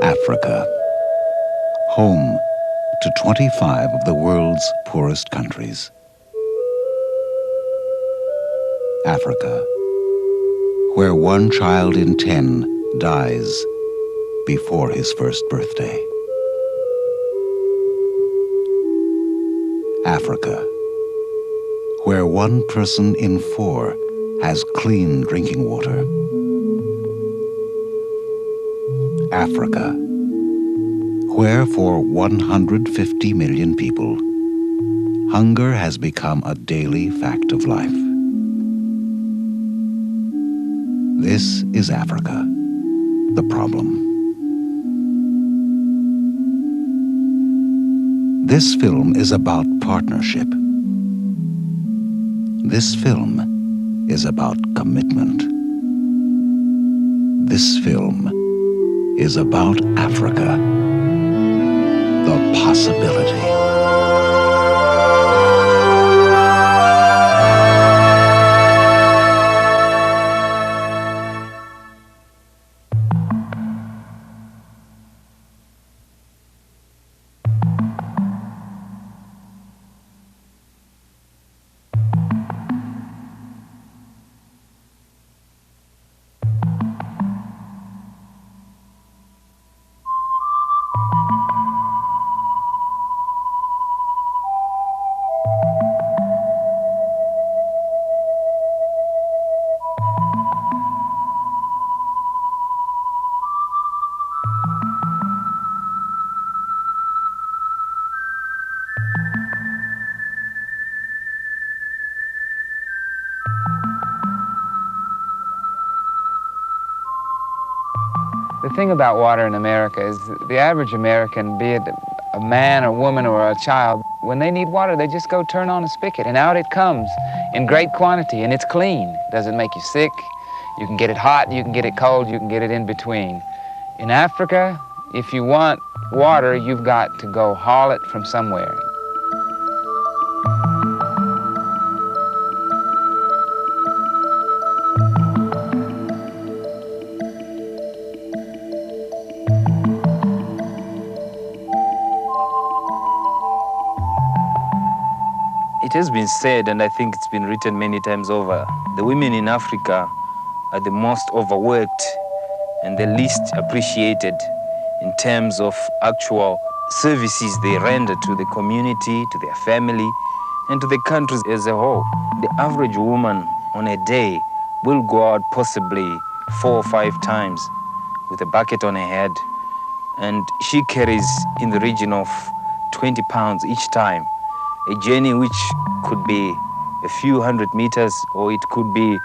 Africa, home to 25 of the world's poorest countries. Africa, where 1 child in 10 dies before his first birthday. Africa, where 1 person in 4 has clean drinking water. Africa, where for 150 million people, hunger has become a daily fact of life. This is Africa, the problem. This film is about partnership. This film is about commitment. This film is about Africa, the possibility. The thing about water in America is the average American, be it a man or woman or a child, when they need water, they just go turn on a spigot and out it comes in great quantity and it's clean. It doesn't make you sick. You can get it hot, you can get it cold, you can get it in between. In Africa, if you want water, you've got to go haul it from somewhere. It has been said, and I think it's been written many times over, the women in Africa are the most overworked and the least appreciated in terms of actual services they render to the community, to their family, and to the country as a whole. The average woman on a day will go out possibly 4 or 5 times with a bucket on her head, and she carries in the region of 20 pounds each time. A journey which could be a few 100 meters or it could be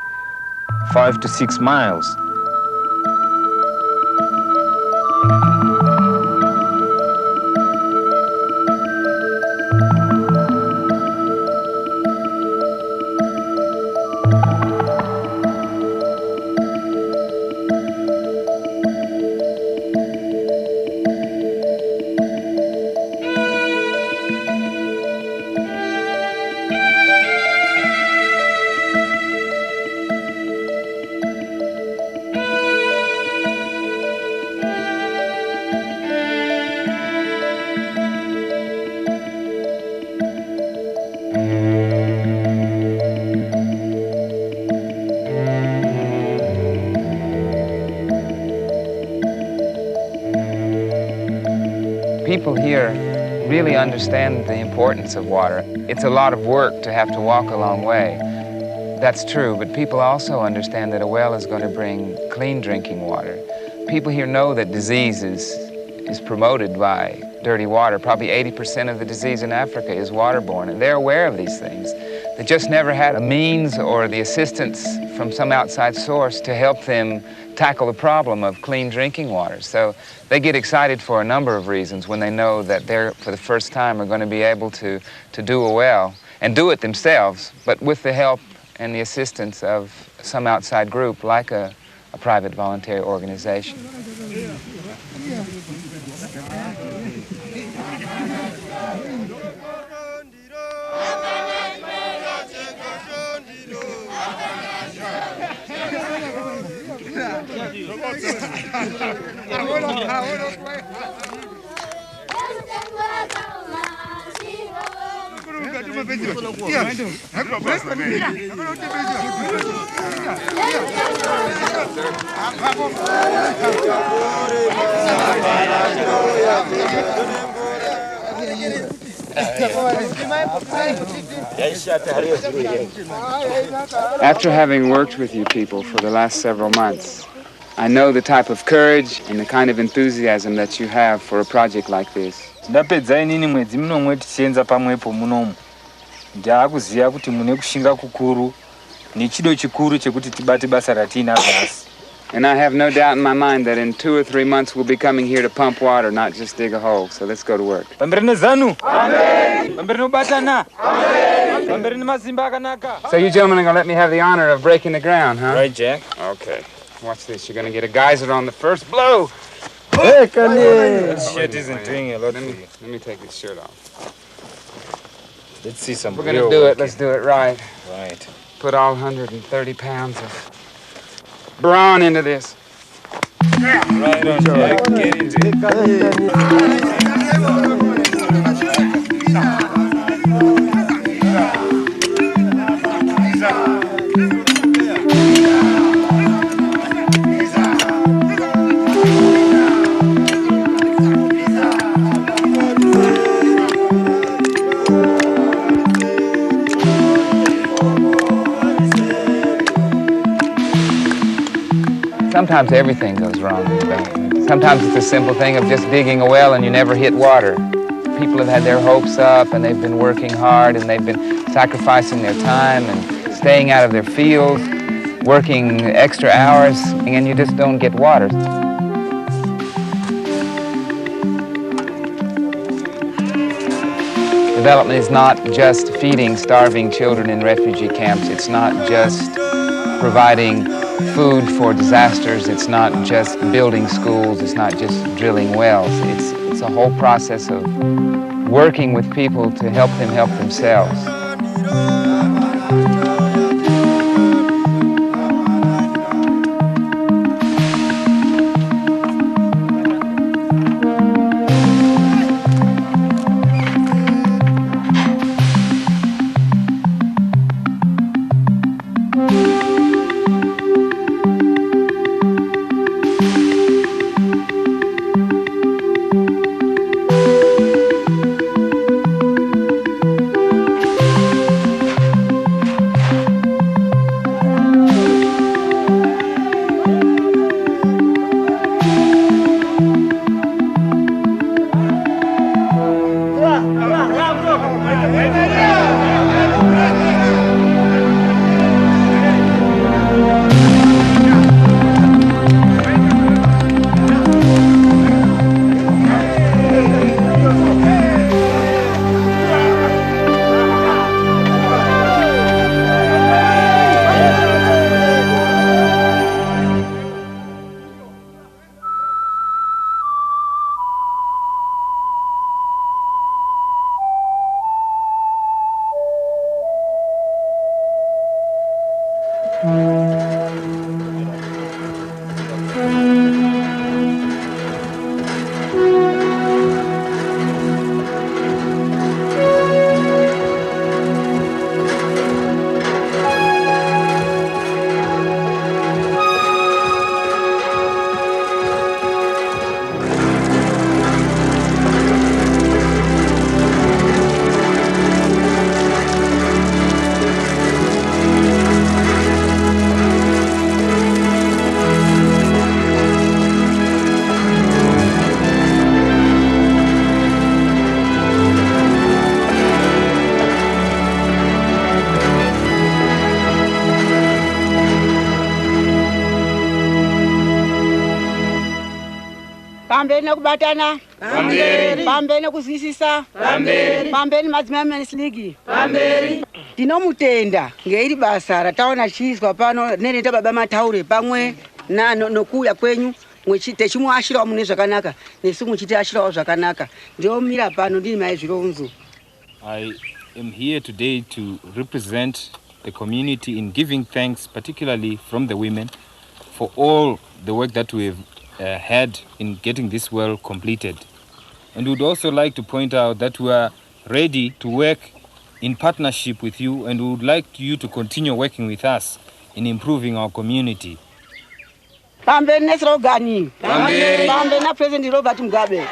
5 to 6 miles. People here really understand the importance of water. It's a lot of work to have to walk a long way. That's true, but people also understand that a well is going to bring clean drinking water. People here know that disease is promoted by dirty water. Probably 80% of the disease in Africa is waterborne, and they're aware of these things. They just never had a means or the assistance from some outside source to help them tackle the problem of clean drinking water. So they get excited for a number of reasons when they know that they're, for the first time, are going to be able to do a well and do it themselves, but with the help and the assistance of some outside group like a private voluntary organization. After having worked with you people for the last several months, I know the type of courage and the kind of enthusiasm that you have for a project like this. Ndapedza inini mwedzi minomwe tichienza pamwepo munomu. Ndaakuziva kuti mune kushinga kukuru nechido chikuru chekuti tibate basa ratina basi. And I have no doubt in my mind that in 2 or 3 months we'll be coming here to pump water, not just dig a hole. So let's go to work. Pambirine zanu. Amen. Pambirine batana. Amen. Pambirine mazimba akanaka. So you gentlemen are going to let me have the honor of breaking the ground, huh? Right, Jack. Okay. Watch this. You're going to get a geyser on the first blow. Hey, this shit isn't doing a lot for you. Let me take this shirt off. Let's see some. We're going to do it. Let's do it right. Right. Put all 130 pounds of brawn into this. Right on, Jack. Get into it. Sometimes everything goes wrong in development. Sometimes it's a simple thing of just digging a well and you never hit water. People have had their hopes up and they've been working hard and they've been sacrificing their time and staying out of their fields, working extra hours, and you just don't get water. Development is not just feeding starving children in refugee camps. It's not just providing food for disasters. It's not just building schools. It's not just drilling wells. It's a whole process of working with people to help them help themselves. Pambeni kubatana. Pambeni. Pambeni kuzwisisa. Pambeni. Pambeni madzimai league. Pambeni. Tinomutenda ngeiri basa rataona chizwa pano neneta baba mataure pamwe na nokuya kwenyu mwechite chimwashira mune zvakanaka nesu muchite ashirawo zvakanaka. Ndiomira pano ndini mai zvironzo. I am here today to represent the community in giving thanks, particularly from the women, for all the work that we've had in getting this well completed. And we'd also like to point out that we are ready to work in partnership with you, and we would like you to continue working with us in improving our community. Pambeni nesirogani. Pambeni na President Robert Mugabe.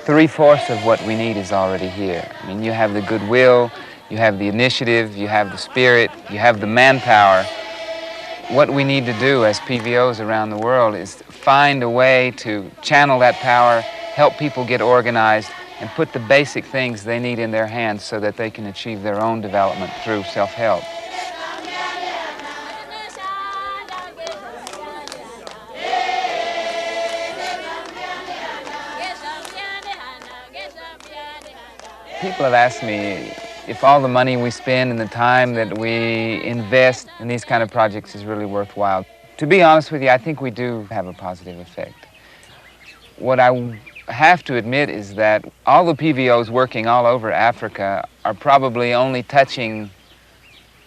Three-fourths of what we need is already here. I mean, you have the goodwill, you have the initiative, you have the spirit, you have the manpower. What we need to do as PVOs around the world is find a way to channel that power, help people get organized, and put the basic things they need in their hands so that they can achieve their own development through self-help. People have asked me if all the money we spend and the time that we invest in these kind of projects is really worthwhile. To be honest with you, I think we do have a positive effect. What I have to admit is that all the PVOs working all over Africa are probably only touching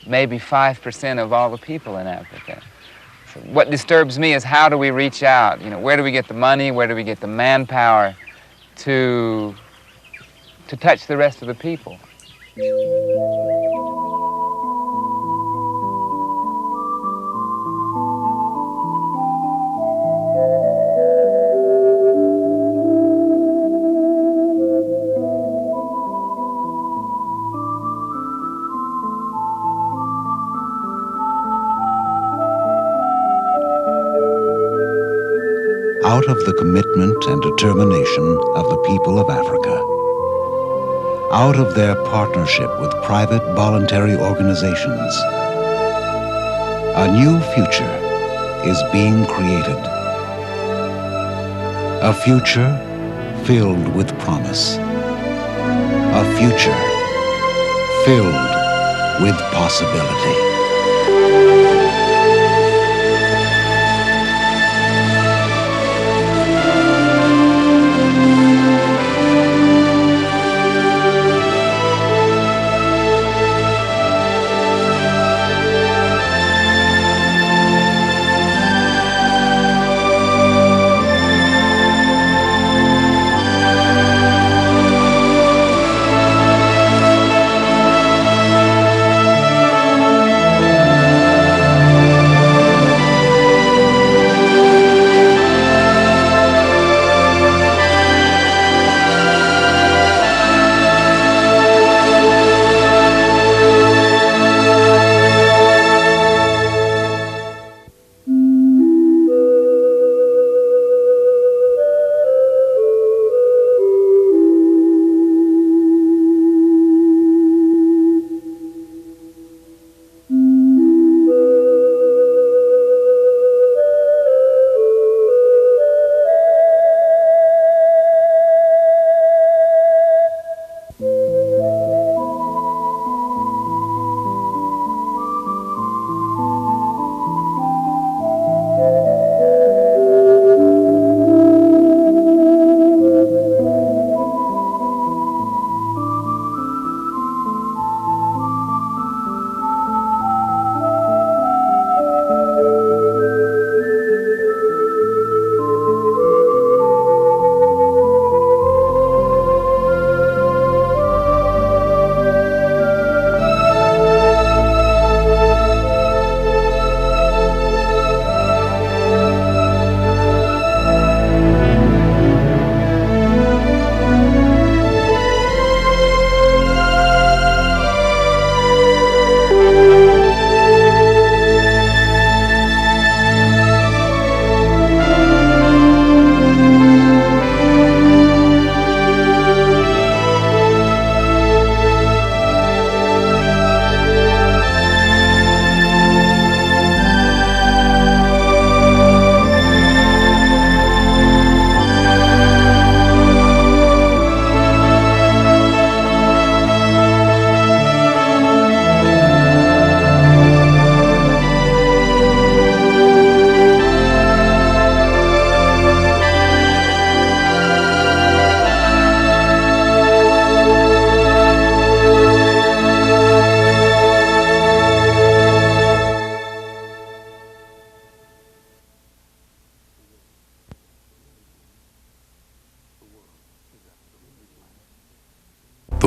maybe 5% of all the people in Africa. So what disturbs me is how do we reach out? You know, where do we get the money? Where do we get the manpower to touch the rest of the people? Out of the commitment and determination of the people of Africa, out of their partnership with private voluntary organizations, a new future is being created. A future filled with promise. A future filled with possibility.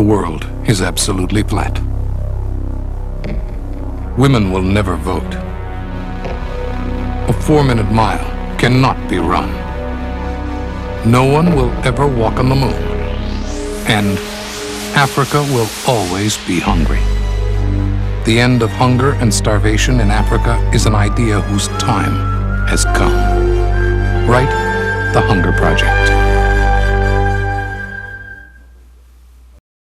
world is absolutely flat. Women will never vote. A 4-minute mile cannot be run. No one will ever walk on the moon. And Africa will always be hungry. The end of hunger and starvation in Africa is an idea whose time has come. Write The Hunger Project.